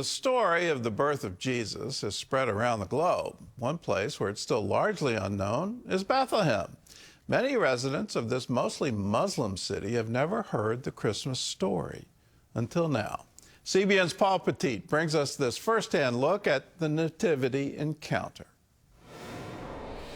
The story of the birth of Jesus has spread around the globe. One place where it's still largely unknown is Bethlehem. Many residents of this mostly Muslim city have never heard the Christmas story until now. CBN's Paul Petit brings us this first-hand look at the Nativity Encounter.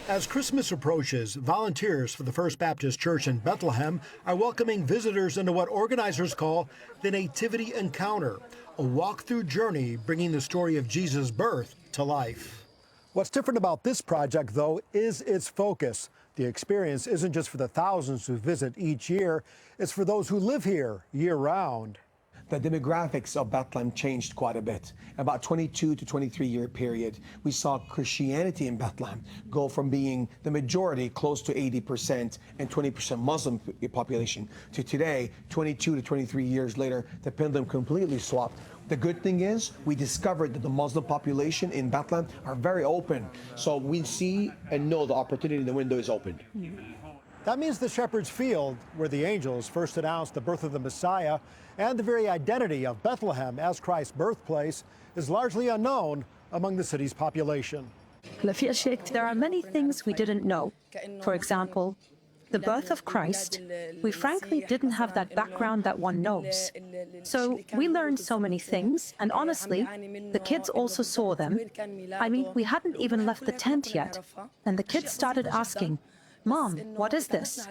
As Christmas approaches, volunteers for the First Baptist Church in Bethlehem are welcoming visitors into what organizers call the Nativity Encounter, a walk-through journey bringing the story of Jesus' birth to life. What's different about this project, though, is its focus. The experience isn't just for the thousands who visit each year, it's for those who live here year-round. The demographics of Bethlehem changed quite a bit. About 22 to 23-year period, we saw Christianity in Bethlehem go from being the majority, close to 80%, and 20% Muslim population, to today, 22 to 23 years later, the pendulum completely swapped. The good thing is we discovered that the Muslim population in Bethlehem are very open. So we see and know the opportunity, the window is open. That means the Shepherd's Field, where the angels first announced the birth of the Messiah, and the very identity of Bethlehem as Christ's birthplace, is largely unknown among the city's population. There are many things we didn't know. For example, the birth of Christ. We frankly didn't have that background that one knows. So we learned so many things, and honestly, the kids also saw them. I mean, we hadn't even left the tent yet, and the kids started asking, "Mom, what is this?"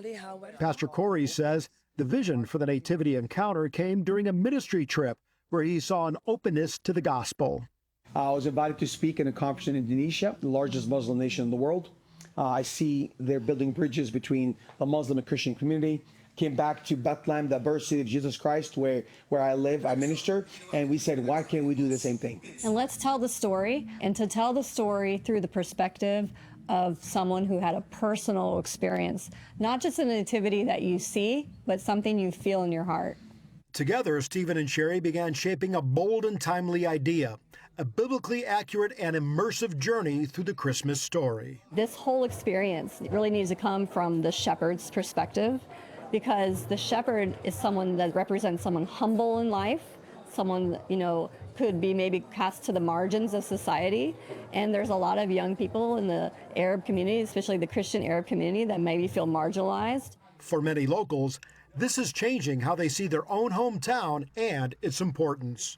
Pastor Khoury says the vision for the Nativity Encounter came during a ministry trip where he saw an openness to the gospel. I was invited to speak in a conference in Indonesia, the largest Muslim nation in the world. I see they're building bridges between the Muslim and Christian community. Came back to Bethlehem, the birth city of Jesus Christ, where I live, I minister, and we said, why can't we do the same thing? And let's tell the story, and to tell the story through the perspective of someone who had a personal experience, not just a nativity that you see, but something you feel in your heart. Together, Stephen and Sherry began shaping a bold and timely idea, a biblically accurate and immersive journey through the Christmas story. This whole experience really needs to come from the shepherd's perspective, because the shepherd is someone that represents someone humble in life, someone, could be maybe cast to the margins of society. And there's a lot of young people in the Arab community, especially the Christian Arab community, that maybe feel marginalized. For many locals, this is changing how they see their own hometown and its importance.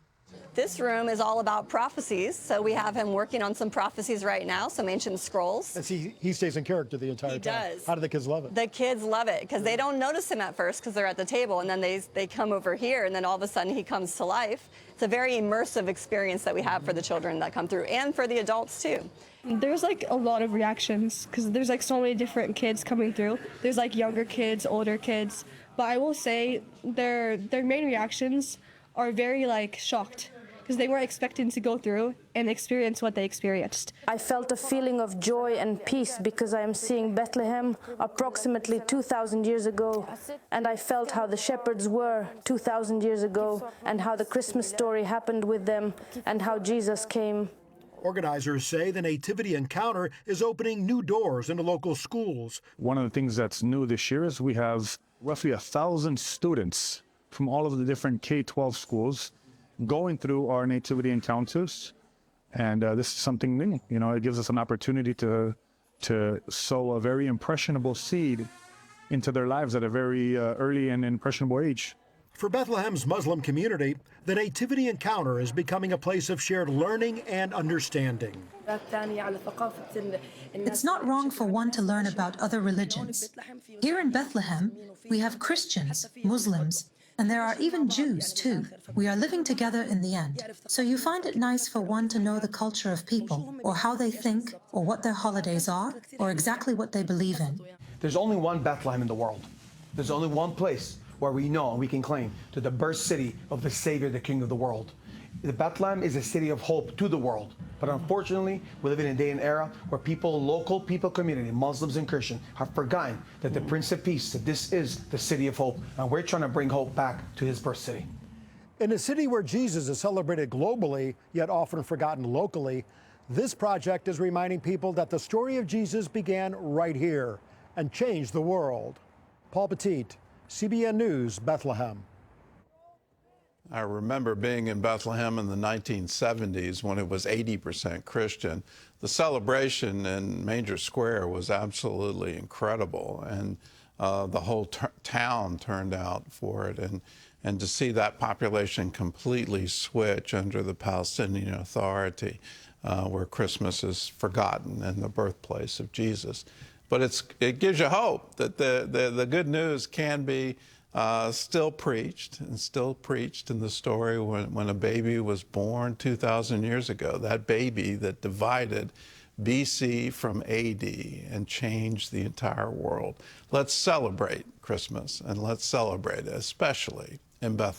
This room is all about prophecies, so we have him working on some prophecies right now, some ancient scrolls. And see, he stays in character the entire time. He does. How do the kids love it? The kids love it because they don't notice him at first because they're at the table, and then they come over here, and then all of a sudden he comes to life. It's a very immersive experience that we have for the children that come through, and for the adults too. There's a lot of reactions because there's so many different kids coming through. There's younger kids, older kids, but I will say their main reactions are very shocked, because they weren't expecting to go through and experience what they experienced. I felt a feeling of joy and peace because I am seeing Bethlehem approximately 2,000 years ago, and I felt how the shepherds were 2,000 years ago, and how the Christmas story happened with them, and how Jesus came. Organizers say the Nativity Encounter is opening new doors into local schools. One of the things that's new this year is we have roughly 1,000 students from all of the different K-12 schools going through our Nativity Encounters, and this is something new. It gives us an opportunity to sow a very impressionable seed into their lives at a very early and impressionable age. For Bethlehem's Muslim community, the Nativity Encounter is becoming a place of shared learning and understanding. It's not wrong for one to learn about other religions. Here in Bethlehem, we have Christians, Muslims, and there are even Jews, too. We are living together in the end. So you find it nice for one to know the culture of people, or how they think, or what their holidays are, or exactly what they believe in. There's only one Bethlehem in the world. There's only one place where we know and we can claim to the birth city of the Savior, the King of the world. The Bethlehem is a city of hope to the world. But unfortunately, we live in a day and era where local people community, Muslims and Christians, have forgotten that the Prince of Peace, that this is the city of hope, and we're trying to bring hope back to his birth city. In a city where Jesus is celebrated globally, yet often forgotten locally, this project is reminding people that the story of Jesus began right here and changed the world. Paul Petit, CBN News, Bethlehem. I remember being in Bethlehem in the 1970s when it was 80% Christian. The celebration in Manger Square was absolutely incredible, and the whole town turned out for it. And to see that population completely switch under the Palestinian Authority, where Christmas is forgotten and the birthplace of Jesus. But it gives you hope that the good news can be still preached in the story when a baby was born 2,000 years ago, that baby that divided BC from AD and changed the entire world. Let's celebrate Christmas, and let's celebrate it, especially in Bethlehem.